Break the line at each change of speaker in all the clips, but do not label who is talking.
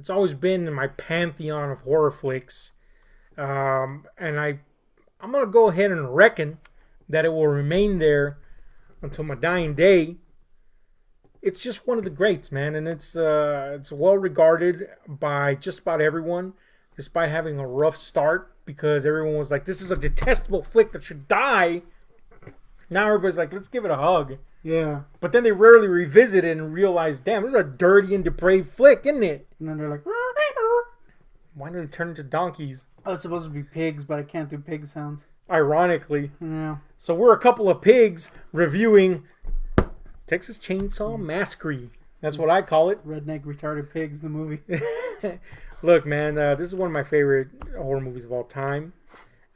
It's always been in my pantheon of horror flicks. And I'm going to go ahead and reckon that it will remain there until my dying day. It's just one of the greats, man. And it's well regarded by just about everyone, despite having a rough start, because everyone was like, this is a detestable flick that should die. Now everybody's like, let's give it a hug.
Yeah.
But then they rarely revisit it and realize, damn, this is a dirty and depraved flick, isn't it?
And then they're like,
why do they turn into donkeys?
oh, it's supposed to be pigs, but I can't do pig sounds.
Ironically.
Yeah.
So we're a couple of pigs reviewing Texas Chainsaw Massacre. That's what I call it.
Redneck retarded pigs in the movie.
Look, man, this is one of my favorite horror movies of all time.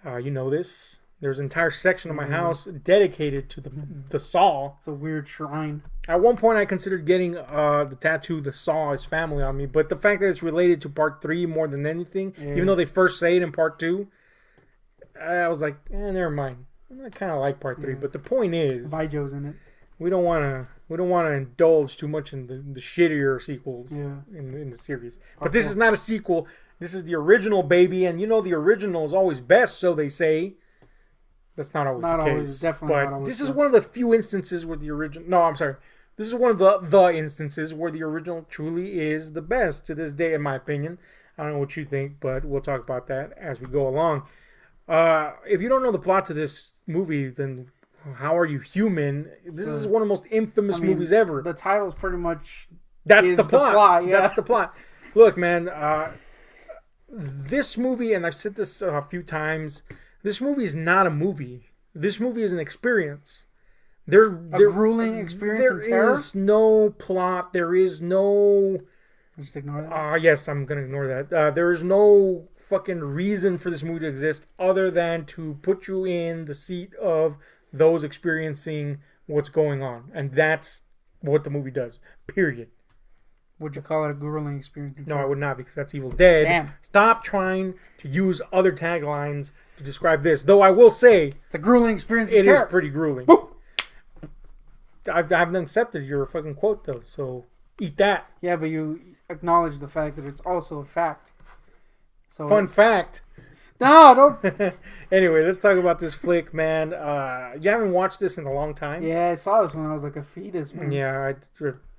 You know this. There's an entire section of my house dedicated to the Saw.
It's a weird shrine.
At one point, I considered getting the tattoo "The Saw is Family" on me, but the fact that it's related to Part 3 more than anything, even though they first say it in Part 2, I was like, never mind. I kind of like Part 3, but the point is,
Vijo's in it.
we don't want to indulge too much in the shittier sequels in the series. But this is not a sequel. This is the original, baby, and you know the original is always best, so they say. That's not always the case.
Always, definitely
but
not always.
This is one of the few instances where the original... No, I'm sorry. This is one of the instances where the original truly is the best to this day, in my opinion. I don't know what you think, but we'll talk about that as we go along. If you don't know the plot to this movie, then how are you human? This is one of the most infamous movies ever.
The title's pretty much...
That's the plot.
Yeah.
That's the plot. Look, man, this movie, and I've said this a few times... This movie is not a movie. This movie is an experience.
A grueling experience in terror?
There is no plot. There is no...
Just ignore that?
Yes, I'm going to ignore that. There is no fucking reason for this movie to exist other than to put you in the seat of those experiencing what's going on. And that's what the movie does. Period.
Would you call it a grueling experience?
No, I would not, because that's Evil Dead.
Damn.
Stop trying to use other taglines to describe this. Though I will say...
It's a grueling experience.
It is pretty grueling. Woo! I haven't accepted your fucking quote, though, so eat that.
Yeah, but you acknowledge the fact that it's also a fact. So
Fun fact.
No, don't...
Anyway, let's talk about this flick, man. You haven't watched this in a long time?
Yeah, I saw this when I was like a fetus, man.
Yeah,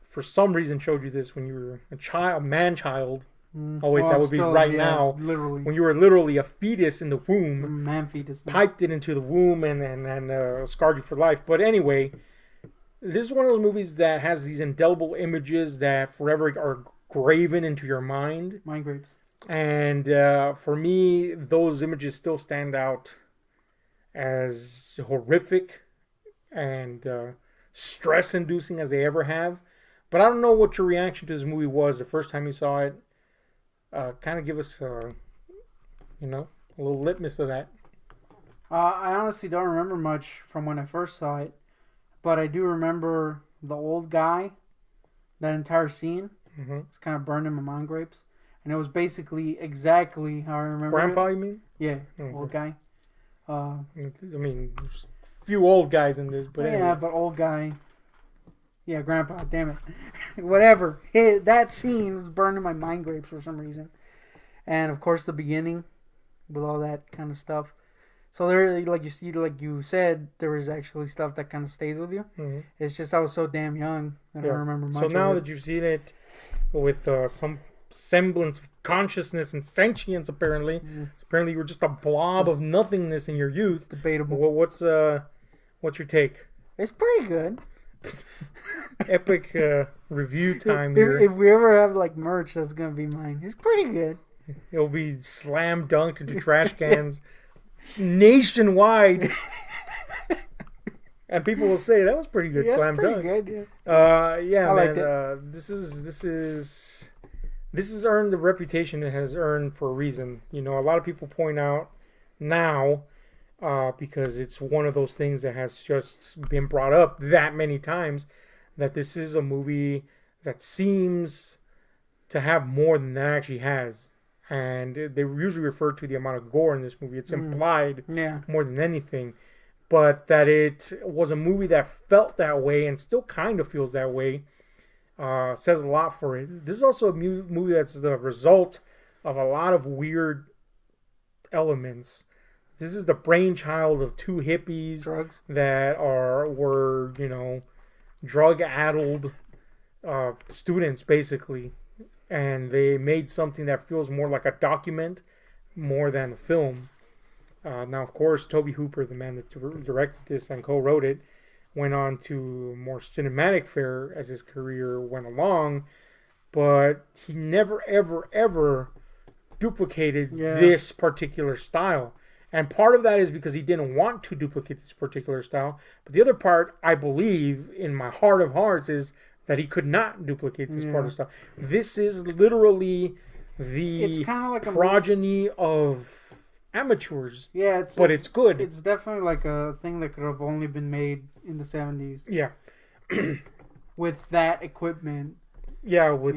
for some reason showed you this when you were a child, man-child. Oh wait,
well,
that would be right now.
Literally.
When you were literally a fetus in the womb.
Man fetus.
Piped it into the womb and scarred you for life. But anyway, this is one of those movies that has these indelible images that forever are graven into your mind.
Mind grapes.
And for me, those images still stand out as horrific and stress-inducing as they ever have. But I don't know what your reaction to this movie was the first time you saw it. Kind of give us, a little litmus of that.
I honestly don't remember much from when I first saw it, but I do remember the old guy. That entire scene, it's kind of burned in my mind grapes, and it was basically exactly how I remember.
Grandpa, you mean?
Yeah, old guy.
I mean, there's a few old guys in this, but
yeah,
anyway.
but old guy. Yeah, Grandpa, damn it. Whatever. That scene was burned in my mind grapes for some reason. And, of course, the beginning with all that kind of stuff. So, there, like you said, there was actually stuff that kind of stays with you. Mm-hmm. It's just I was so damn young that I don't remember much of it.
So, now that you've seen it with some semblance of consciousness and sentience, apparently. Apparently, you were just a blob of nothingness in your youth.
Debatable.
What's your take?
It's pretty good.
Epic review time here.
If we ever have like merch, that's gonna be mine. It's pretty good.
It'll be slam dunked into trash cans nationwide, and people will say that was pretty good.
Yeah,
slam
pretty
dunk.
Good. Yeah,
I
liked
man.
It.
This has earned the reputation it has earned for a reason. You know, a lot of people point out now. Because it's one of those things that has just been brought up that many times, that this is a movie that seems to have more than that actually has. And they usually refer to the amount of gore in this movie. It's implied more than anything. But that it was a movie that felt that way and still kind of feels that way. says a lot for it. This is also a movie that's the result of a lot of weird elements. This is the brainchild of two hippies that were drug-addled students, basically. And they made something that feels more like a document more than a film. Now, of course, Tobe Hooper, the man that directed this and co-wrote it, went on to more cinematic fare as his career went along, but he never, ever, ever duplicated this particular style. And part of that is because he didn't want to duplicate this particular style. But the other part, I believe, in my heart of hearts, is that he could not duplicate this part of style. This is literally the like progeny of amateurs.
Yeah,
it's good.
It's definitely like a thing that could have only been made in the 70s.
Yeah.
With that equipment.
Yeah, with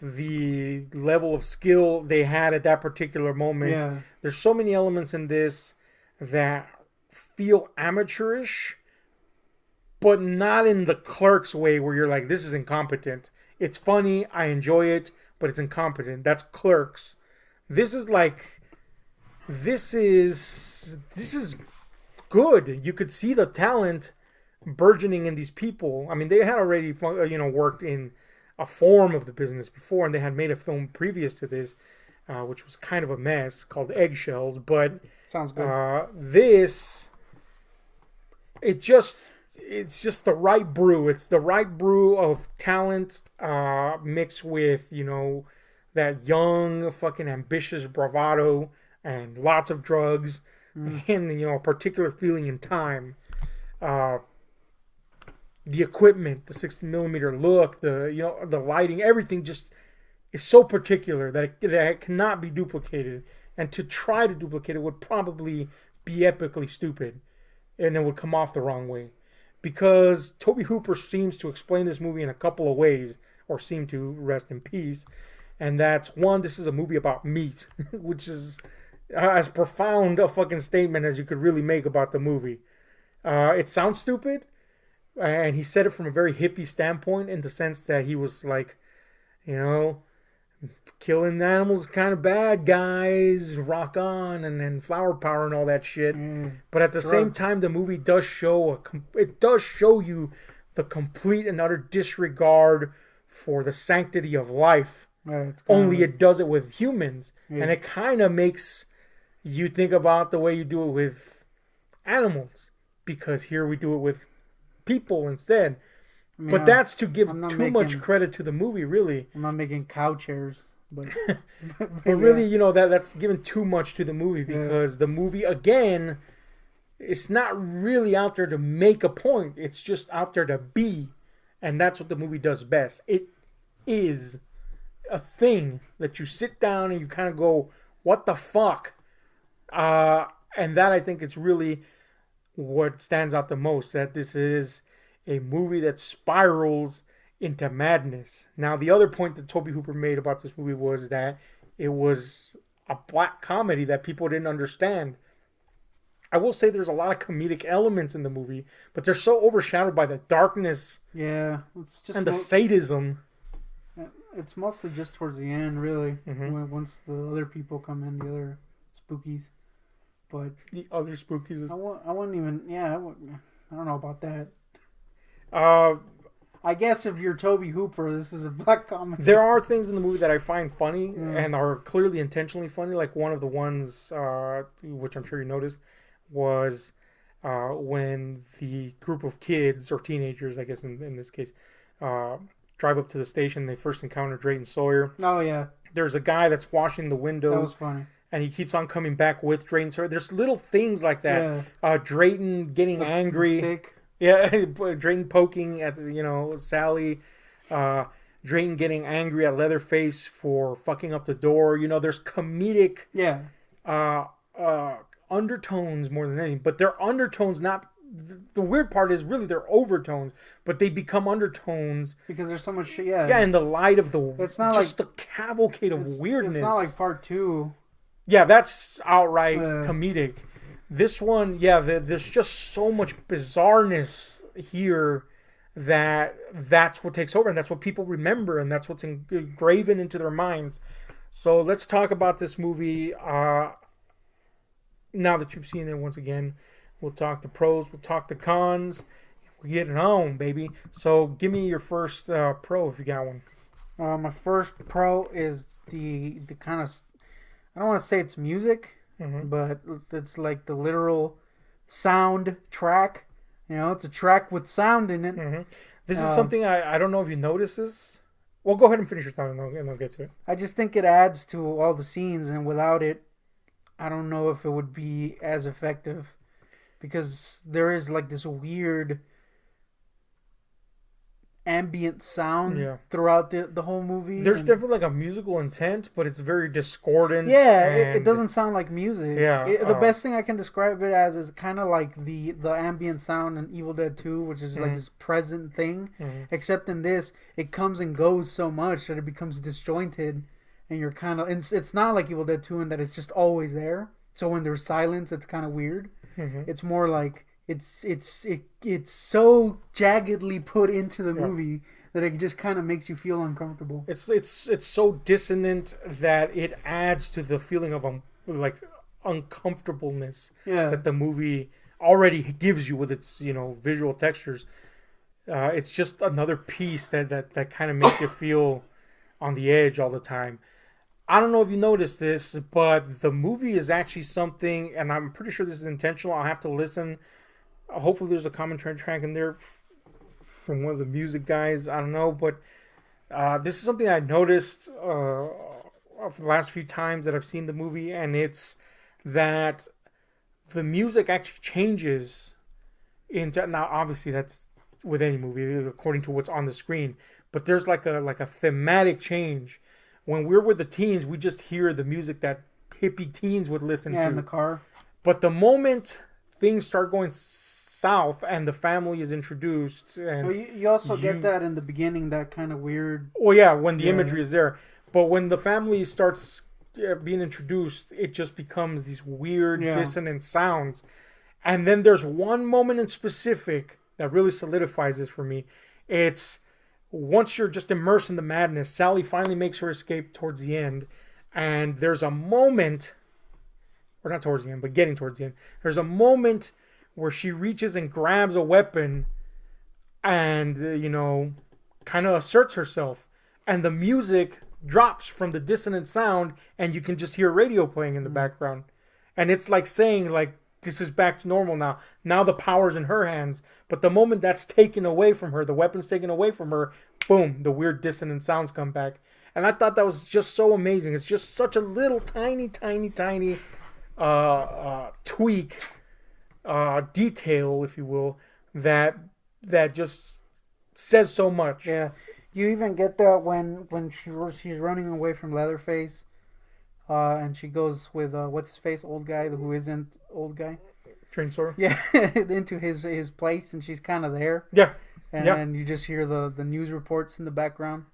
the level of skill they had at that particular moment.
Yeah.
There's so many elements in this that feel amateurish, but not in the Clerks way where you're like, this is incompetent. It's funny, I enjoy it, but it's incompetent. That's Clerks. This is good. You could see the talent burgeoning in these people. I mean, they had already worked in a form of the business before, and they had made a film previous to this, which was kind of a mess, called Eggshells. But
sounds good.
It's just the right brew. It's the right brew of talent mixed with that young fucking ambitious bravado and lots of drugs and a particular feeling in time. The equipment, the 60mm look, the lighting, everything just is so particular that it cannot be duplicated. And to try to duplicate it would probably be epically stupid, and it would come off the wrong way. Because Tobe Hooper seems to explain this movie in a couple of ways, or seem to, rest in peace. And that's, one, this is a movie about meat, which is as profound a fucking statement as you could really make about the movie. It sounds stupid. And he said it from a very hippie standpoint, in the sense that he was like, killing animals is kind of bad, guys. Rock on, and then flower power and all that shit. But at the same time, the movie does show you the complete and utter disregard for the sanctity of life. Only it does it with humans, and it kind of makes you think about the way you do it with animals, because here we do it with people instead. But that's to give too much credit to the movie, really.
I'm not making cow chairs, but
really, that's giving too much to the movie, because the movie, again, it's not really out there to make a point. It's just out there to be, and that's what the movie does best. It is a thing that you sit down and you kind of go, what the fuck? And that, I think, it's really what stands out the most, that this is a movie that spirals into madness. Now, the other point that Tobe Hooper made about this movie was that it was a black comedy that people didn't understand. I will say there's a lot of comedic elements in the movie, but they're so overshadowed by the darkness
it's just
and the sadism.
It's mostly just towards the end, really, once the other people come in, the other spookies. But
the other spookies.
I wouldn't even. I don't know about that. I guess if you're Tobe Hooper, this is a black comedy.
There are things in the movie that I find funny and are clearly intentionally funny. Like one of the ones, which I'm sure you noticed, was when the group of kids, or teenagers, I guess in this case, drive up to the station. They first encounter Drayton Sawyer.
Oh, yeah.
There's a guy that's washing the windows.
That was funny.
And he keeps on coming back with Drayton Sawyer. There's little things like that. Yeah. Drayton getting angry. The stick. Yeah, Drayton poking at Sally. Drayton getting angry at Leatherface for fucking up the door. There's comedic undertones more than anything. But they're undertones, not... The weird part is really they're overtones, but they become undertones
because there's so much
in the light of it's not just like the cavalcade of weirdness.
It's not like part 2.
Yeah, that's outright comedic. This one, there's just so much bizarreness here that's what takes over, and that's what people remember, and that's what's engraven into their minds. So let's talk about this movie. Now that you've seen it once again, we'll talk the pros, we'll talk the cons. We're getting on, baby. So give me your first pro if you got one.
My first pro is the kind of, I don't want to say it's music, but it's like the literal sound track. It's a track with sound in it.
This is something I don't know if you notice this. Well, go ahead and finish your thought, and I'll get to it.
I just think it adds to all the scenes, and without it, I don't know if it would be as effective, because there is like this weird ambient sound throughout the whole movie.
There's definitely like a musical intent, but it's very discordant.
Yeah, it doesn't sound like music.
Yeah,
the best thing I can describe it as is kind of like the ambient sound in Evil Dead 2, which is like this present thing. Except in this, it comes and goes so much that it becomes disjointed, and you're kind of... It's not like Evil Dead 2 in that it's just always there. So when there's silence, it's kind of weird. It's more like... It's so jaggedly put into the movie that it just kind of makes you feel uncomfortable.
It's so dissonant that it adds to the feeling of like uncomfortableness that the movie already gives you with its visual textures. It's just another piece that kind of makes you feel on the edge all the time. I don't know if you noticed this, but the movie is actually something, and I'm pretty sure this is intentional. I'll have to listen. Hopefully there's a commentary track in there from one of the music guys. I don't know, but this is something I noticed of the last few times that I've seen the movie, and it's that the music actually changes into... Now, obviously, that's with any movie according to what's on the screen, but there's like a thematic change. When we're with the teens, we just hear the music that hippie teens would listen to
in the car.
But the moment things start going south and the family is introduced, and
you also get that in the beginning, that kind of weird...
Well, yeah, when the imagery is there. But when the family starts being introduced, it just becomes these weird dissonant sounds. And then there's one moment in specific that really solidifies this for me. It's once you're just immersed in the madness, Sally finally makes her escape towards the end, and there's a moment, or not towards the end, but getting towards the end, there's a moment where she reaches and grabs a weapon and, kind of asserts herself. And the music drops from the dissonant sound, and you can just hear radio playing in the background. And it's like saying, like, this is back to normal now. Now the power's in her hands. But the moment that's taken away from her, the weapon's taken away from her, boom, the weird dissonant sounds come back. And I thought that was just so amazing. It's just such a little tiny tweak, detail, if you will, that just says so much.
Yeah, you even get that when she's running away from Leatherface, and she goes with what's his face, old guy who isn't old guy,
Trainsaw.
Yeah, into his place, and she's kind of there.
Yeah,
and you just hear the news reports in the background,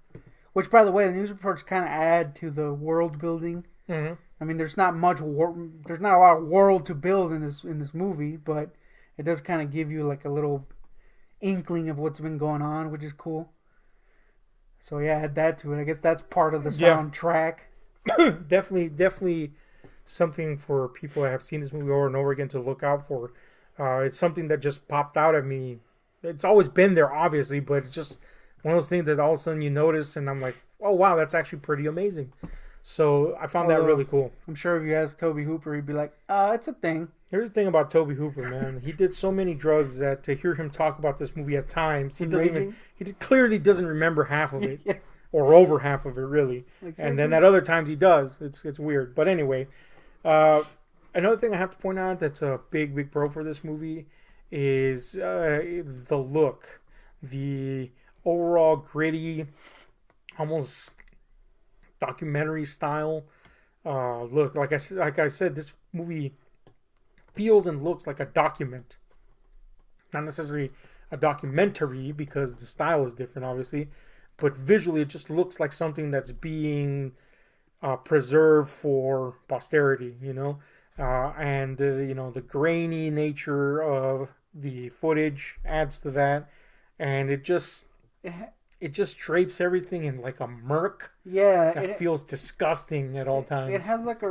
which, by the way, the news reports kind of add to the world building. I mean, there's not there's not a lot of world to build in this movie, but it does kind of give you like a little inkling of what's been going on, which is cool. So yeah, add that to it. I guess that's part of the soundtrack.
Definitely something for people that have seen this movie over and over again to look out for. It's something that just popped out at me. It's always been there, obviously, but it's just one of those things that all of a sudden you notice, and I'm like, oh wow, that's actually pretty amazing. So I found that really cool.
I'm sure if you asked Toby Hooper, he'd be like, it's a thing.
Here's the thing about Toby Hooper, man. He did so many drugs that to hear him talk about this movie at times, he clearly doesn't remember half of it. Or over half of it, really. Exactly. And then at other times he does. It's weird. But anyway, another thing I have to point out that's a big pro for this movie is the look. The overall gritty, almost documentary style look. Like I said, this movie feels and looks like a document. Not necessarily a documentary because the style is different, obviously. But visually, it just looks like something that's being preserved for posterity, and the grainy nature of the footage adds to that, and
It ha-
it just drapes everything in like a murk
yeah,
that feels disgusting at all
it
times.
has like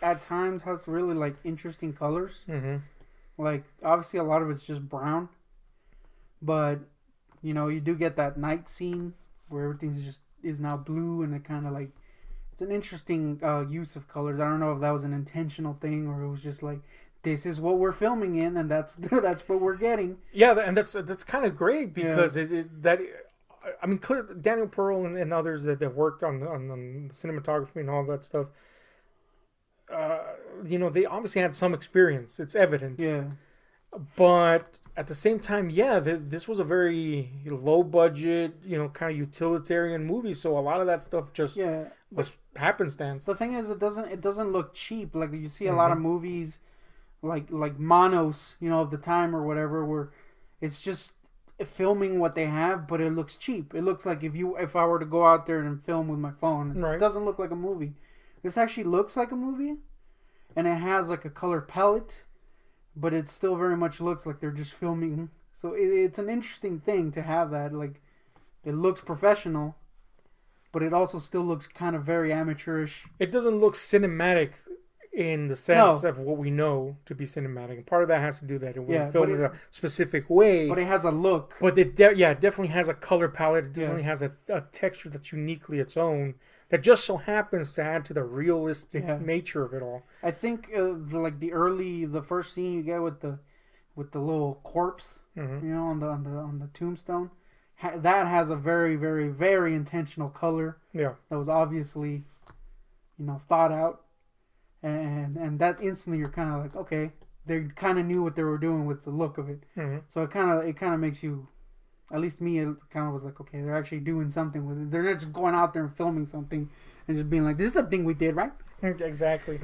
at times has really like interesting colors.
Mm-hmm.
Like obviously a lot of it's just brown, but you do get that night scene where everything's just is now blue, and it kind of like it's an interesting use of colors. I don't know if that was an intentional thing or it was just like this is what we're filming in, and that's that's what we're getting.
Yeah, and that's kind of great
Yeah,
because I mean, Daniel Pearl and others that worked on the cinematography and all that stuff. They obviously had some experience. It's evident.
yeah,
But at the same time, yeah, this was a very low budget, kind of utilitarian movie. So a lot of that stuff just
yeah.
was happenstance.
The thing is, it doesn't look cheap. Like you see a lot
Mm-hmm.
of movies, like Monos, of the time or whatever, where it's just filming what they have, but it looks cheap. It looks like if I were to go out there and film with my phone, it
Right.
doesn't look like a movie. This actually looks like a movie, and it has like a color palette, but it still very much looks like they're just filming. So it's an interesting thing to have that. Like, it looks professional, but it also still looks kind of very amateurish.
It doesn't look cinematic in the sense
No.
of what we know to be cinematic. And part of that has to do that when
Yeah,
filmed in a specific way.
But it has a look.
But it definitely has a color palette. It definitely has a texture that's uniquely its own. That just so happens to add to the realistic
Yeah.
nature of it all.
I think the first scene you get with the little corpse,
Mm-hmm.
on the tombstone, that has a very very very intentional color
Yeah.
that was obviously, thought out, and that instantly you're kind of like, okay, they kind of knew what they were doing with the look of it.
Mm-hmm.
So it kind of makes you, at least me, it kind of was like, okay, they're actually doing something with it. They're not just going out there and filming something and just being like, this is the thing we did, right?
Exactly.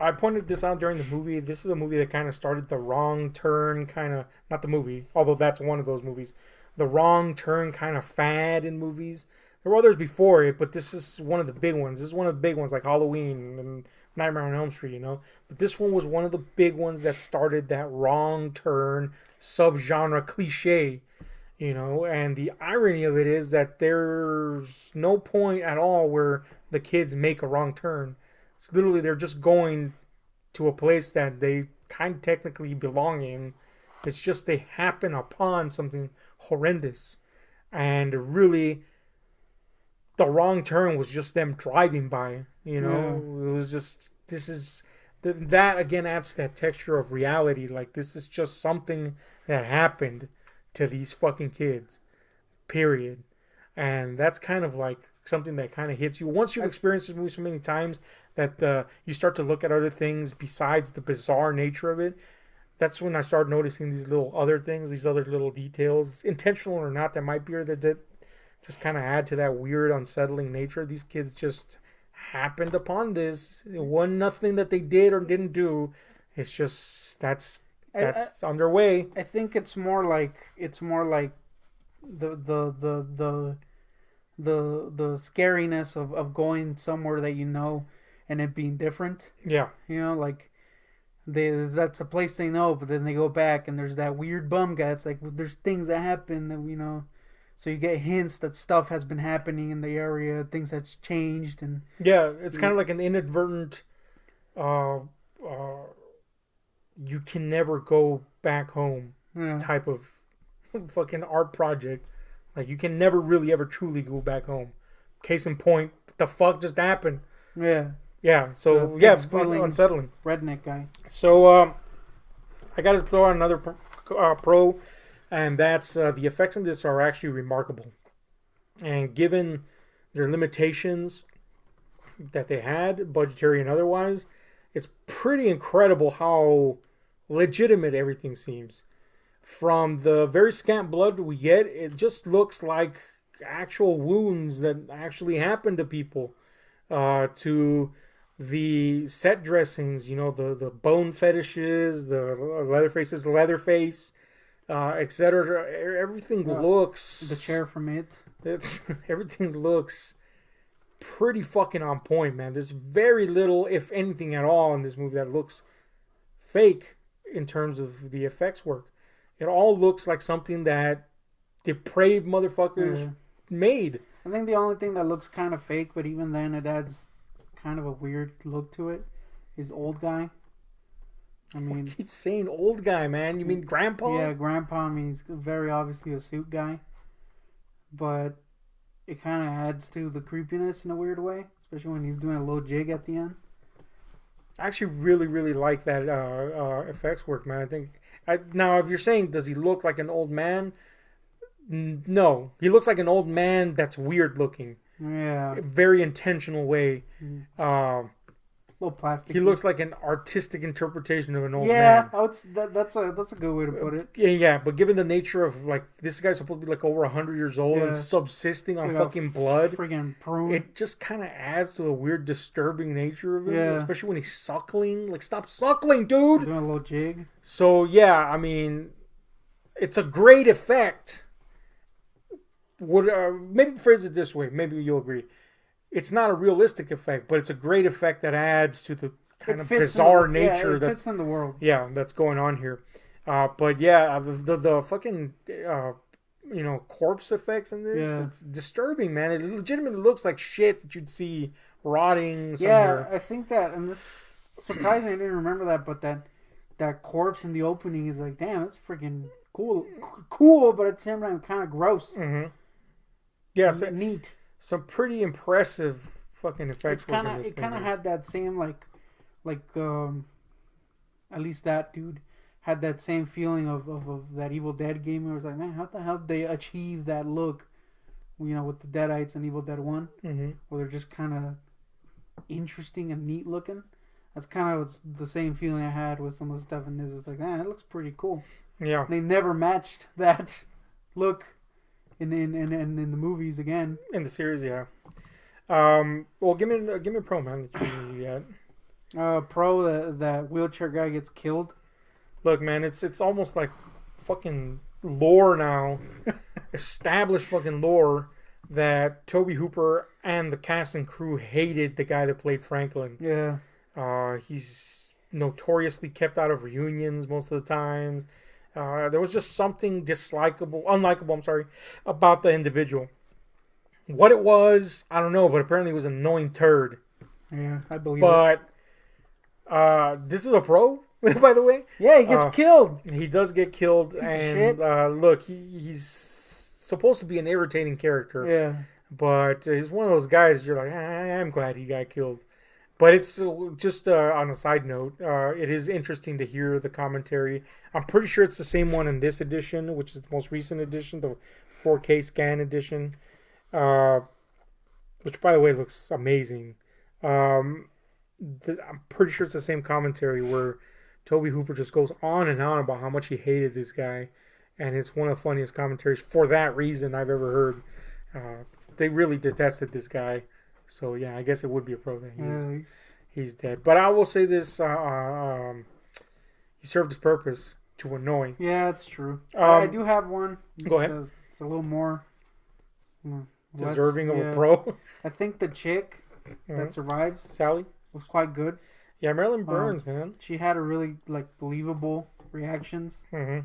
I pointed this out during the movie. This is a movie that kind of started the wrong turn, kind of, not the movie, although that's one of those movies, the wrong turn kind of fad in movies. There were others before it, but this is one of the big ones. This is one of the big ones, like Halloween and Nightmare on Elm Street, But this one was one of the big ones that started that wrong turn subgenre cliche, And the irony of it is that there's no point at all where the kids make a wrong turn. It's literally they're just going to a place that they kind of technically belong in. It's just they happen upon something horrendous. And really, the wrong turn was just them driving by. It was just, that again adds to that texture of reality. Like, this is just something that happened to these fucking kids. Period. And that's kind of like something that kind of hits you once you've experienced this movie so many times that you start to look at other things besides the bizarre nature of it. That's when I started noticing these little other things, these other little details, intentional or not, that might be or that just kind of add to that weird, unsettling nature. These kids just happened upon this. It wasn't nothing that they did or didn't do. It's just that's on their way.
I think it's more like the scariness of going somewhere that and it being different.
Yeah.
Like that's a place they know, but then they go back and there's that weird bum guy. It's like there's things that happen that so you get hints that stuff has been happening in the area, things that's changed, and
yeah, it's kind of like an inadvertent. You can never go back home type of fucking art project. Like, you can never really ever truly go back home. Case in point, what the fuck just happened?
Yeah.
Yeah. So yeah, it's unsettling.
Redneck guy.
So I got to throw out another pro, and that's the effects in this are actually remarkable. And given their limitations that they had, budgetary and otherwise, it's pretty incredible how legitimate everything seems. From the very scant blood we get, it just looks like actual wounds that actually happen to people. To the set dressings, the bone fetishes, the Leatherface's Leatherface, etc. Everything looks...
The chair from it.
Everything looks pretty fucking on point, man. There's very little, if anything at all, in this movie that looks fake in terms of the effects work. It all looks like something that depraved motherfuckers made.
I think the only thing that looks kind of fake, but even then it adds kind of a weird look to it, is old guy. I mean,
I keep saying old guy, man. You mean grandpa?
Yeah, grandpa. I mean, he's very obviously a suit guy, but it kind of adds to the creepiness in a weird way, especially when he's doing a little jig at the end.
I actually really, really like that effects work, man. I think. Now, if you're saying, does he look like an old man? No, he looks like an old man that's weird looking.
Yeah,
A very intentional way.
a little plastic.
He looks like an artistic interpretation of an old
man.
Yeah,
that's a good way to put it.
Yeah, but given the nature of, like, this guy's supposed to be like over 100 years old and subsisting on fucking blood,
freaking prune.
It just kind of adds to the weird, disturbing nature of it.
Yeah.
Especially when he's suckling. Like, stop suckling, dude!
Doing a little jig.
So, yeah, I mean, it's a great effect. Maybe phrase it this way. Maybe you'll agree. It's not a realistic effect, but it's a great effect that adds to the kind of bizarre nature
it fits in the world.
Yeah, that's going on here. But yeah, the fucking corpse effects in this, it's disturbing, man. It legitimately looks like shit that you'd see rotting somewhere.
Yeah, I think that, and this surprising, I didn't remember that, but that corpse in the opening is like, damn, it's freaking cool, but at the same time kind of gross.
Mm-hmm. Yeah,
neat.
Some pretty impressive fucking effects.
It kind of had that same like at least that dude had that same feeling of that Evil Dead game. Where it was like, man, how the hell did they achieve that look? With the Deadites and Evil Dead 1, where they're just kind of interesting and neat looking. That's kind of the same feeling I had with some of the stuff in this. It's like, man, it looks pretty cool.
Yeah,
they never matched that look in the movies again.
In the series, yeah. Well, give me a pro, man. That you got.
Pro, that wheelchair guy gets killed.
Look, man, it's almost like fucking lore now, established fucking lore, that Tobe Hooper and the cast and crew hated the guy that played Franklin.
Yeah.
He's notoriously kept out of reunions most of the time. There was just something unlikable, about the individual. What it was, I don't know, but apparently it was an annoying turd.
Yeah, I believe
it. But this is a pro, by the way.
Yeah, he gets killed.
He does get killed. Look, he's supposed to be an irritating character.
Yeah.
But he's one of those guys you're like, I'm glad he got killed. But it's just on a side note, it is interesting to hear the commentary. I'm pretty sure it's the same one in this edition, which is the most recent edition, the 4K scan edition, which, by the way, looks amazing. I'm pretty sure it's the same commentary where Tobe Hooper just goes on and on about how much he hated this guy. And it's one of the funniest commentaries for that reason I've ever heard. They really detested this guy. So, yeah, I guess it would be a pro then. He's dead. But I will say this. He served his purpose to annoy.
Yeah, that's true. I do have one.
Go ahead.
It's a little more...
deserving of a pro.
I think the chick that survives...
Sally?
Was quite good.
Yeah, Marilyn Burns, man.
She had a really, believable reactions.
Mm-hmm.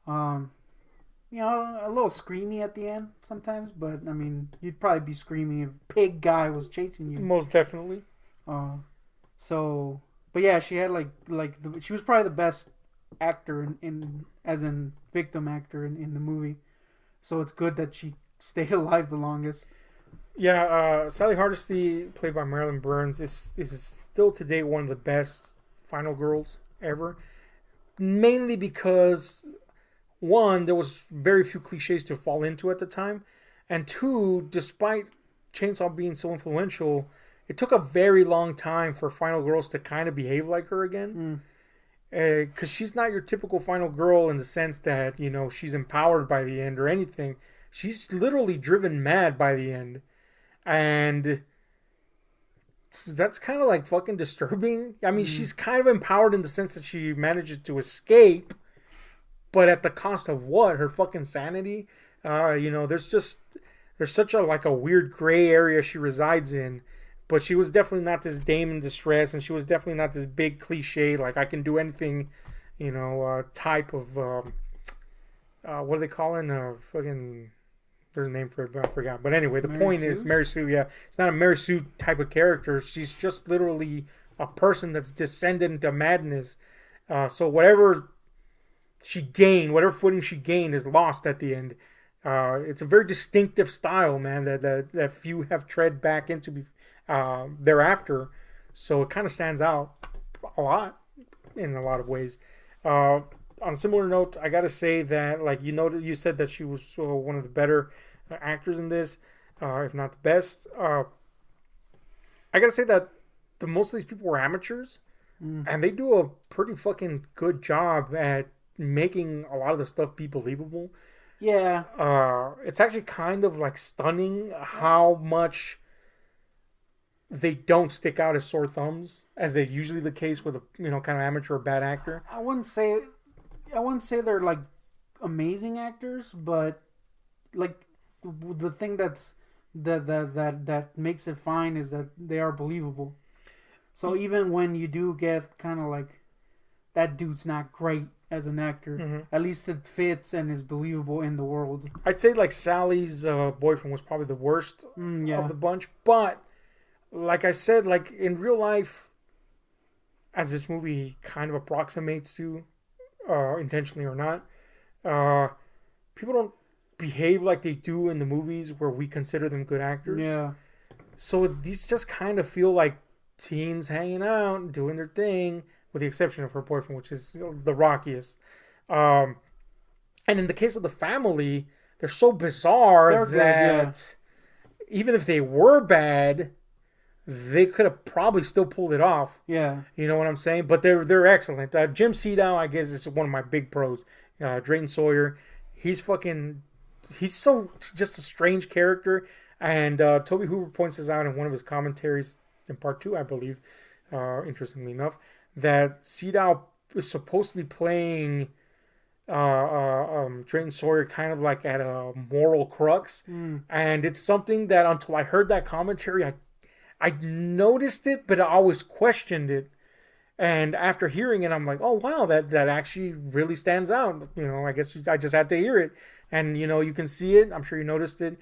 A little screamy at the end sometimes, but I mean, you'd probably be screaming if Pig Guy was chasing you.
Most definitely.
But yeah, she had she was probably the best actor as in victim actor in the movie. So it's good that she stayed alive the longest.
Yeah, Sally Hardesty, played by Marilyn Burns, is still today one of the best final girls ever. Mainly because, one, there was very few cliches to fall into at the time. And two, despite Chainsaw being so influential, it took a very long time for final girls to kind of behave like her again. Because she's not your typical final girl in the sense that, she's empowered by the end or anything. She's literally driven mad by the end. And that's kind of fucking disturbing. I mean, she's kind of empowered in the sense that she manages to escape, but at the cost of what? Her fucking sanity? There's such a weird gray area she resides in, but she was definitely not this dame in distress, and she was definitely not this big cliche, I can do anything, type of what are they calling? Fucking. There's a name for it, but I forgot. But anyway, the
Mary
point
Sue's?
is Mary Sue. Yeah, it's not a Mary Sue type of character. She's just literally a person that's descended into madness. So whatever she gained, whatever footing she gained, is lost at the end. It's a very distinctive style, man. That few have tread back into thereafter. So it kind of stands out a lot in a lot of ways. On similar note, I gotta say that, like, you said that she was one of the better actors in this, if not the best. I gotta say that most of these people were amateurs, and they do a pretty fucking good job at making a lot of the stuff be believable.
Yeah.
It's actually kind of like stunning how much they don't stick out as sore thumbs, as they usually the case with a kind of amateur or bad actor.
I wouldn't say they're like amazing actors, but like the thing that makes it fine is that they are believable. So even when you do get kind of like that dude's not great as an actor, at least it fits and is believable in the world.
I'd say like Sally's boyfriend was probably the worst of the bunch, but like I said, like in real life, as this movie kind of approximates to, intentionally or not, people don't behave like they do in the movies where we consider them good actors.
Yeah.
So these just kind of feel like teens hanging out and doing their thing, with the exception of her boyfriend, which is the rockiest. And in the case of the family, they're so bizarre that even if they were bad, they could have probably still pulled it off.
Yeah.
You know what I'm saying? But they're excellent. Jim Sedow, I guess, is one of my big pros. Drayton Sawyer, he's so just a strange character. And Toby Hooper points this out in one of his commentaries in part 2, I believe, interestingly enough, that Sedow is supposed to be playing Drayton Sawyer kind of like at a moral crux. And it's something that until I heard that commentary, I noticed it, but I always questioned it. And after hearing it, I'm like, oh, wow, that actually really stands out. I guess I just had to hear it. And, you can see it. I'm sure you noticed it.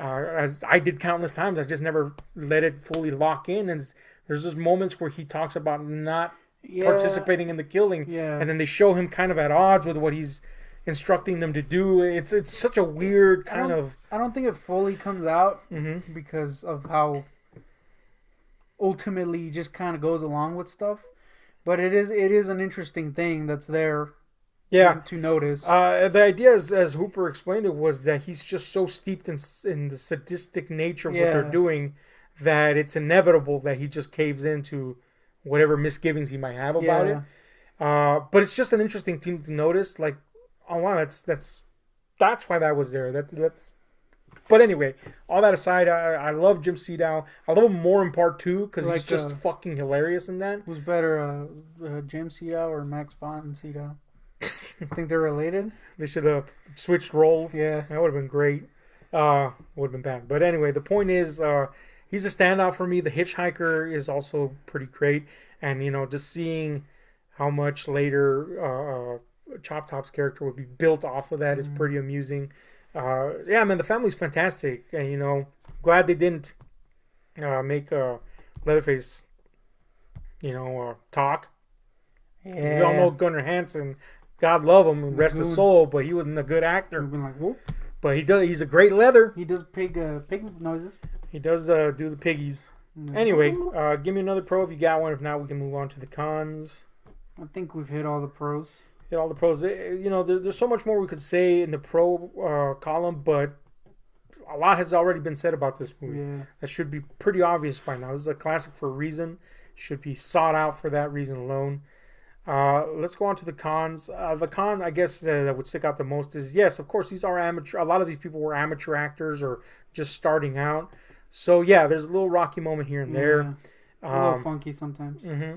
As I did countless times. I just never let it fully lock in. And there's just moments where he talks about not participating in the killing.
Yeah.
And then they show him kind of at odds with what he's instructing them to do. It's such a weird kind of...
I don't think it fully comes out because of how... ultimately he just kind of goes along with stuff, but it is an interesting thing that's there to notice.
The idea is, as Hooper explained it, was that he's just so steeped in the sadistic nature of what they're doing that it's inevitable that he just caves into whatever misgivings he might have about it. But it's just an interesting thing to notice, like, oh wow, that's why that was there. That's But anyway, all that aside, I love Jim Sedow. I love him more in part 2 because he's just fucking hilarious in that.
Who's better, Jim Sedow or Max von Sydow? Think they're related?
They should have switched roles.
Yeah.
That would have been great. Would have been bad. But anyway, the point is, he's a standout for me. The Hitchhiker is also pretty great. And, just seeing how much later Chop Top's character would be built off of that is pretty amusing. Yeah, man, the family's fantastic, and glad they didn't make Leatherface, talk. Yeah. We all know Gunnar Hansen, God love him and rest his soul, but he wasn't a good actor.
We've been like, whoop.
But he's a great leather.
He does pig noises.
He does do the piggies. Anyway, give me another pro if you got one. If not, we can move on to the cons.
I think we've hit all the pros.
Hit all the pros. There's so much more we could say in the pro column, but a lot has already been said about this movie.
Yeah.
That should be pretty obvious by now. This is a classic for a reason. Should be sought out for that reason alone. Let's go on to the cons. The con, I guess, that would stick out the most is, yes, of course, these are amateur. A lot of these people were amateur actors or just starting out. So, yeah, there's a little rocky moment here and there.
A little funky sometimes.
Mm-hmm.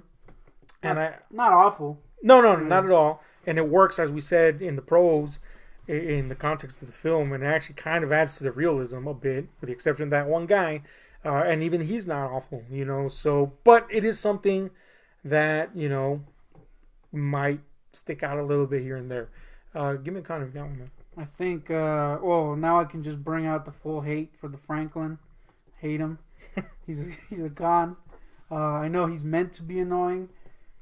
Not awful.
No, not at all. And it works, as we said, in the pros, in the context of the film, and it actually kind of adds to the realism a bit, with the exception of that one guy. And even he's not awful, So, but it is something that, might stick out a little bit here and there. Give me a con if you got one, man.
I think. Well, now I can just bring out the full hate for the Franklin. Hate him. He's a con. I know he's meant to be annoying,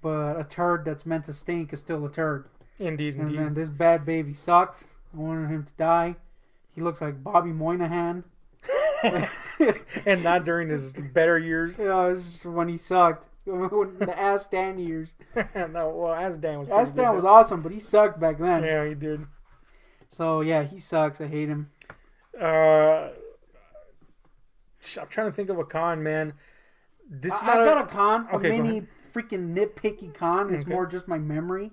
but a turd that's meant to stink is still a turd.
Indeed,
And
indeed.
man, this bad baby sucks. I wanted him to die. He looks like Bobby Moynihan.
And not during his better years.
It's just when he sucked. The Ass Dan years.
No, well, Asdan was
Ass
pretty
Dan
good,
was
though.
awesome, but he sucked back then.
Yeah, he did.
So yeah, he sucks. I hate him.
I'm trying to think of a con, man. This is
I
not
got a con,
Okay,
a
go
mini
ahead.
freaking nitpicky con. It's
Okay.
more just my memory.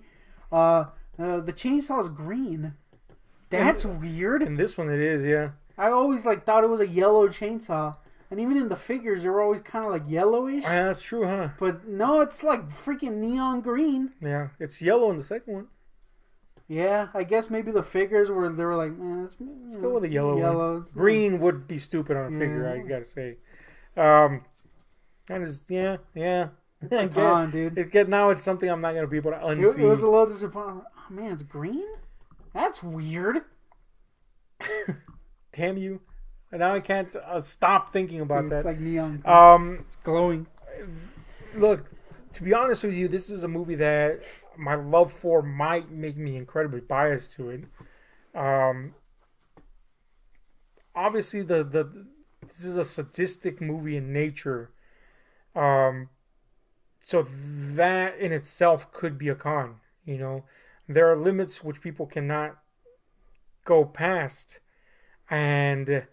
The chainsaw's green. That's weird.
In this one, it is, yeah.
I always thought it was a yellow chainsaw, and even in the figures, they were always kind of like yellowish.
Yeah, that's true, huh?
But no, it's like freaking neon green.
Yeah, it's yellow in the second one.
Yeah, I guess maybe the figures were they were like, man,
Let's go with the yellow one.
It's
Green would be stupid on a figure,
Yeah.
I gotta say. That is, yeah.
It's a con, dude.
Now it's something I'm not gonna be able to
It
unsee.
was a little disappointing. Oh man, it's green. That's weird.
Damn you! And now I can't stop thinking about
Dude,
that.
it's like neon.
Um,
It's glowing.
Look, to be honest with you, this is a movie that my love for might make me incredibly biased to it. Obviously, this is a sadistic movie in nature. So that in itself could be a con. You know, there are limits which people cannot go past, and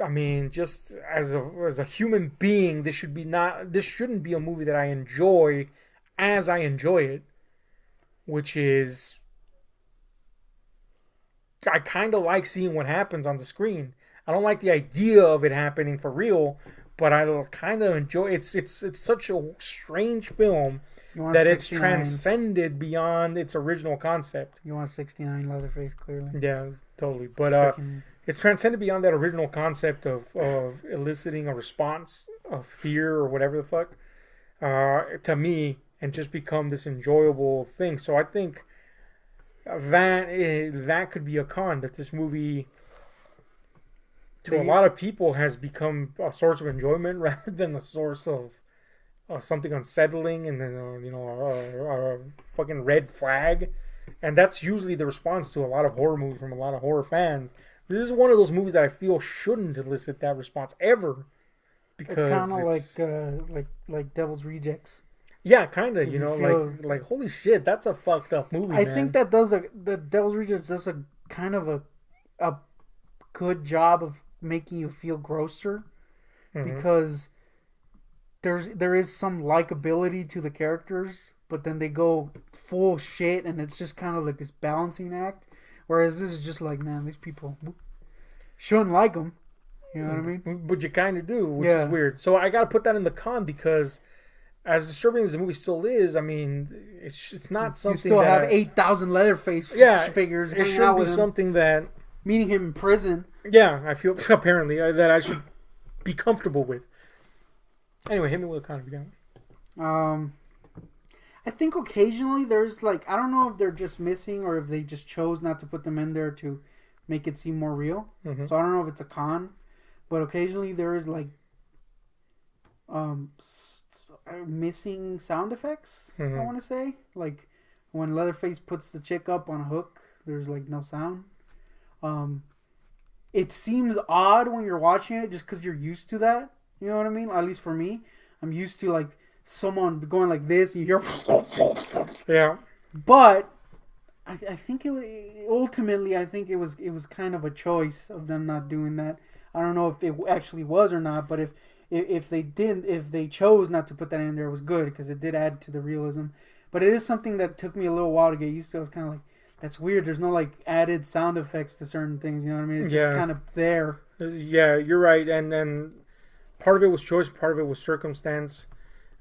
I mean, just as a human being, this shouldn't be a movie that I enjoy as I enjoy it, which is I kind of like seeing what happens on the screen. I don't like the idea of it happening for real, but I kind of enjoy it's such a strange film
You want
that it's
69.
transcended beyond its original concept.
You want 69 Leatherface, clearly.
Yeah, totally. But
Freaking-
it's transcended beyond that original concept of eliciting a response of fear or whatever the fuck to me, and just become this enjoyable thing. So I think that could be a con, that this movie to a lot of people has become a source of enjoyment rather than a source of something unsettling, and then a fucking red flag. And that's usually the response to a lot of horror movies from a lot of horror fans. This is one of those movies that I feel shouldn't elicit that response ever, because
It's kind of like Devil's Rejects.
yeah, kind of, like holy shit, that's a fucked up movie.
I
man.
think that the Devil's Rejects does a kind of a good job of making you feel grosser, because there is some likability to the characters, but then they go full shit, and it's just kind of like this balancing act. Whereas this is just like, man, these people shouldn't like them. You know what I mean?
But you kind of do, which
Yeah.
is weird. So I got to put that in the con, because as disturbing as the movie still is, I mean, it's not something
You still
that
have 8,000 Leatherface
Yeah,
figures
it
hanging
should
out
be
with him,
something that
meeting him in prison.
I feel apparently that I should be comfortable with. Anyway, hit me with a con if you got.
I think occasionally there's I don't know if they're just missing or if they just chose not to put them in there to make it seem more real.
Mhm.
So I don't know if it's a con, but occasionally there is missing sound effects. I
Mhm.
want to say, like when Leatherface puts the chick up on a hook, there's no sound. It seems odd when you're watching it just because you're used to that. You know what I mean? At least for me, I'm used to someone going like this, and you hear.
Yeah.
But I think ultimately, I think it was kind of a choice of them not doing that. I don't know if it actually was or not, but if they chose not to put that in there, it was good, because it did add to the realism. But it is something that took me a little while to get used to. I was kind of like, that's weird. There's no added sound effects to certain things. You know what I mean? It's just kind of there.
Yeah, you're right, and part of it was choice, part of it was circumstance.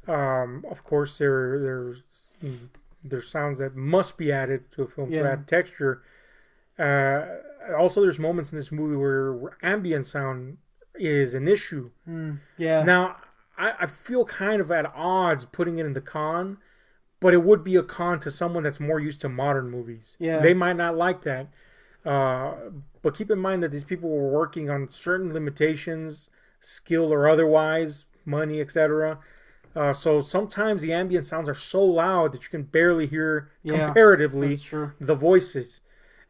Of course, there's sounds that must be added to a film to add texture. Also, there's moments in this movie where ambient sound is an issue.
Yeah.
Now, I feel kind of at odds putting it in the con, but it would be a con to someone that's more used to modern movies.
Yeah.
They might not like that. But keep in mind that these people were working on certain limitations, skill or otherwise, money, etc. So sometimes the ambient sounds are so loud that you can barely hear comparatively the voices.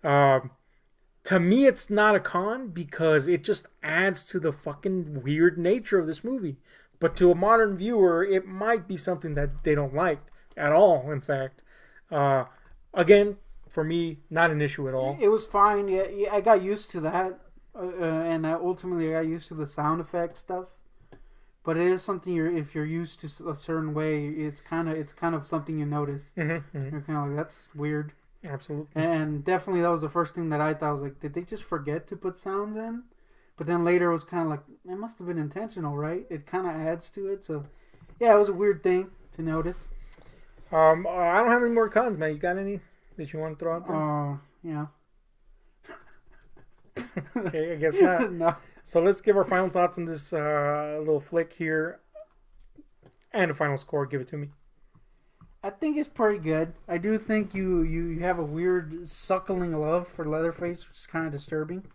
To me, it's not a con because it just adds to the fucking weird nature of this movie. But to a modern viewer, it might be something that they don't like at all, in fact. Again, for me, not an issue at all.
It was fine. Yeah, I got used to that. And ultimately, I got used to the sound effect stuff. But it is something if you're used to a certain way, it's kind of something you notice. Mm-hmm, mm-hmm. You're kind of like, that's weird.
Absolutely.
And definitely that was the first thing that I thought. I was like, did they just forget to put sounds in? But then later it was kind of like, it must have been intentional, right? It kind of adds to it. So, yeah, it was a weird thing to notice.
I don't have any more cons, man. You got any that you want to throw out there?
Yeah.
Okay, I guess not.
No.
So let's give our final thoughts on this little flick here. And a final score. Give it to me.
I think it's pretty good. I do think you have a weird suckling love for Leatherface, which is kind of disturbing.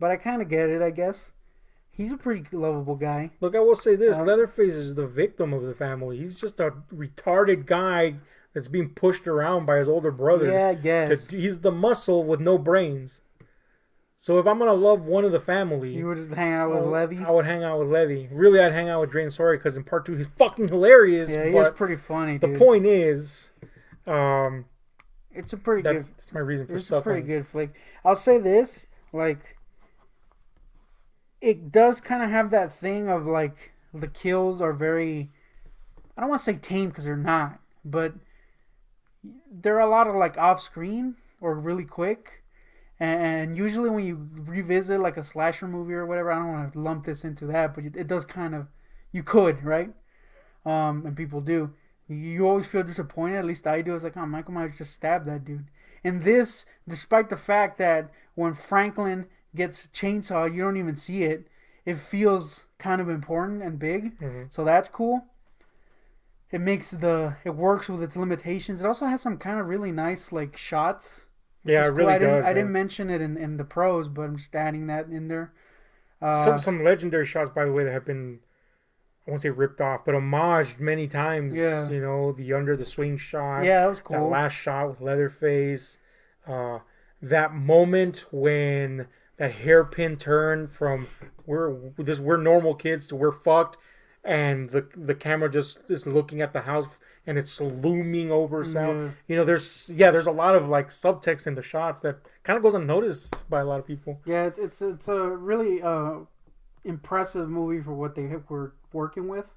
But I kind of get it, I guess. He's a pretty lovable guy.
Look, I will say this. Leatherface is the victim of the family. He's just a retarded guy that's being pushed around by his older brother.
Yeah, I guess.
He's the muscle with no brains. So if I'm going to love one of the family...
You would hang out with Levy?
I would hang out with Levy. Really, I'd hang out with Drain Sorry because in part 2, he's fucking hilarious.
Yeah, he is pretty funny, dude.
The point is...
it's a pretty good...
That's my reason for
It's
sucking.
a pretty good flick. I'll say this, like... It does kind of have that thing of, like, the kills are very... I don't want to say tame because they're not, but... They're a lot of, like, off-screen or really quick. And usually when you revisit like a slasher movie or whatever, I don't want to lump this into that, but it does kind of, you could, right? And people do. You always feel disappointed, at least I do. It's like, oh, Michael Myers just stabbed that dude. And this, despite the fact that when Franklin gets chainsawed, you don't even see it, it feels kind of important and big. Mm-hmm. So that's cool. It works with its limitations. It also has some kind of really nice like shots.
Yeah, it really does.
I didn't mention it in the pros, but I'm just adding that in there.
Some legendary shots, by the way, that have been, I won't say ripped off, but homaged many times.
Yeah.
You know, the under the swing shot.
Yeah, that was cool.
That last shot with Leatherface. That moment when that hairpin turn from we're normal kids to we're fucked, and the camera just is looking at the house and it's looming over sound. Yeah. You know, there's a lot of like subtext in the shots that kind of goes unnoticed by a lot of people.
Yeah, it's a really impressive movie for what they were working with.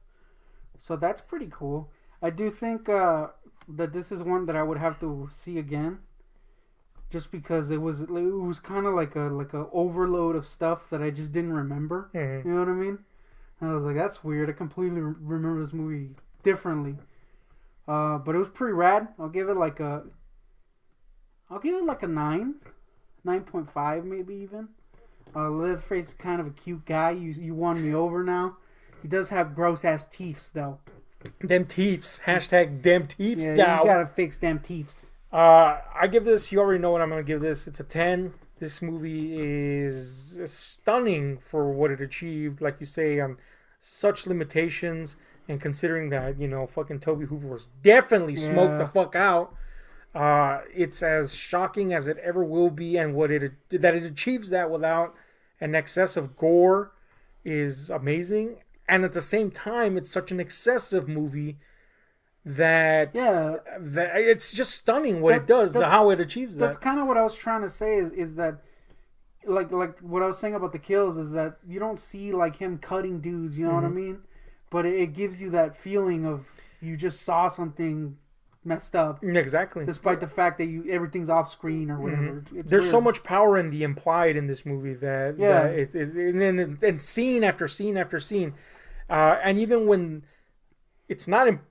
So that's pretty cool. I do think that this is one that I would have to see again, just because it was kind of like a overload of stuff that I just didn't remember. Mm-hmm. You know what I mean? I was like, that's weird. I completely remember this movie differently. But it was pretty rad. I'll give it like a 9, 9.5 maybe even. Leatherface is kind of a cute guy. You won me over now. He does have gross ass teeths though.
Them teeths. Hashtag damn teeths.
Yeah, you gotta fix them teeths.
I give this. You already know what I'm gonna give this. It's a 10. This movie is stunning for what it achieved. Like you say, such limitations. And considering that, you know, fucking Tobe Hooper was definitely smoked the fuck out, it's as shocking as it ever will be, and that it achieves that without an excess of gore is amazing. And at the same time, it's such an excessive movie that it's just stunning what it does, how it achieves that.
That's kind of what I was trying to say is that, like what I was saying about the kills is that you don't see like him cutting dudes, you know what I mean? But it gives you that feeling of you just saw something messed up.
Exactly.
Despite the fact that everything's off screen or whatever.
Mm-hmm. There's weird. So much power in the implied in this movie that and scene after scene after scene, and even when it's not even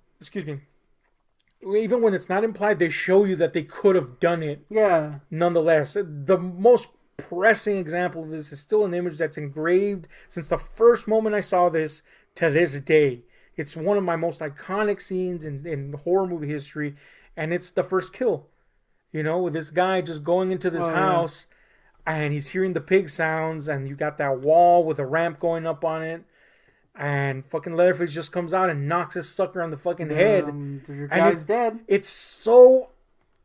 when it's not implied, they show you that they could have done it.
Yeah.
Nonetheless, the most pressing example of this is still an image that's engraved since the first moment I saw this to this day. It's one of my most iconic scenes in horror movie history, and it's the first kill. You know, with this guy just going into this house, and he's hearing the pig sounds, and you got that wall with a ramp going up on it, and fucking Leatherface just comes out and knocks this sucker on the fucking head.
Your guy's dead.
It's so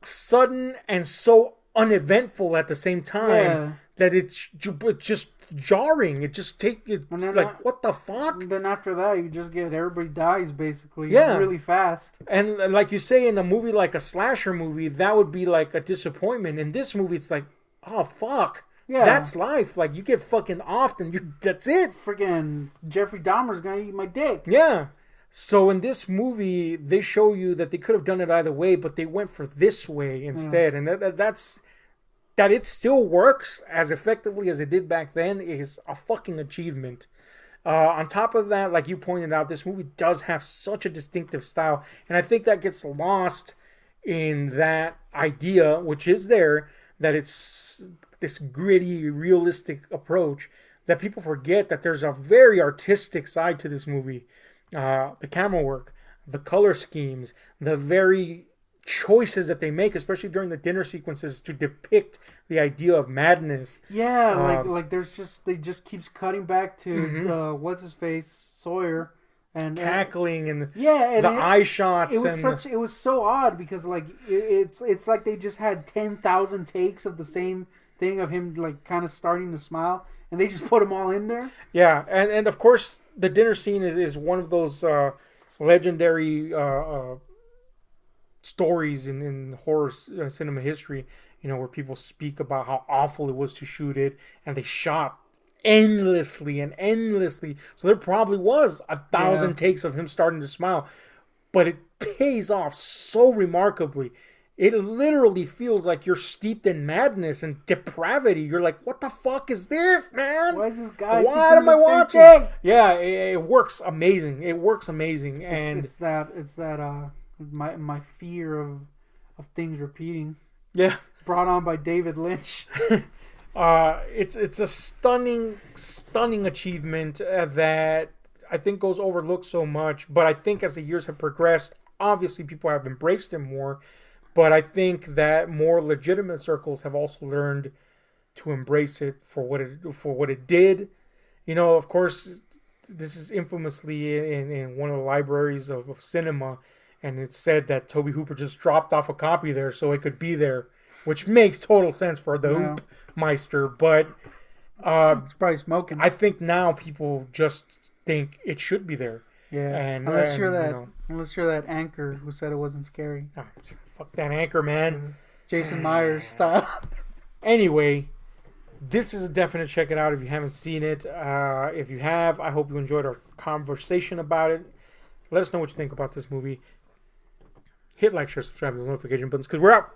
sudden and so uneventful at the same time that it's just jarring. It just like, what the fuck?
Then after that, you just get everybody dies basically really fast.
And like you say, in a movie like a slasher movie, that would be like a disappointment. In this movie, it's like, oh fuck. Yeah. That's life. Like, you get fucking offed and that's it.
Friggin' Jeffrey Dahmer's gonna eat my dick.
Yeah. So in this movie, they show you that they could have done it either way, but they went for this way instead. And that it still works as effectively as it did back then is a fucking achievement. On top of that, like you pointed out, this movie does have such a distinctive style. And I think that gets lost in that idea, which is there, that it's this gritty, realistic approach, that people forget that there's a very artistic side to this movie. The camera work, the color schemes, the very choices that they make, especially during the dinner sequences, to depict the idea of madness.
Yeah, like they just keeps cutting back to what's his face, Sawyer, and
cackling and eye shots.
It was so odd because like it's like they just had 10,000 takes of the same thing of him like kind of starting to smile, and they just put them all in there.
Yeah, and of course the dinner scene is one of those legendary stories in horror cinema history, you know, where people speak about how awful it was to shoot it, and they shot endlessly. So there probably was 1,000 takes of him starting to smile, but it pays off so remarkably. It literally feels like you're steeped in madness and depravity. You're like, what the fuck is this, man?
Why is this guy?
What am I watching? Yeah, it works amazing. And
it's that my fear of things repeating.
Yeah,
brought on by David Lynch.
It's a stunning achievement that I think goes overlooked so much. But I think as the years have progressed, obviously people have embraced him more. But I think that more legitimate circles have also learned to embrace it for what it did. You know, of course, this is infamously in one of the libraries of cinema, and it's said that Tobe Hooper just dropped off a copy there so it could be there, which makes total sense for the Hoop Meister. But
it's probably smoking.
I think now people just think it should be there.
Yeah, unless you're that anchor who said it wasn't scary.
Oh, fuck that anchor, man.
Jason Myers style.
Anyway, this is a definite check it out if you haven't seen it. If you have, I hope you enjoyed our conversation about it. Let us know what you think about this movie. Hit like, share, subscribe, and the notification buttons because we're out.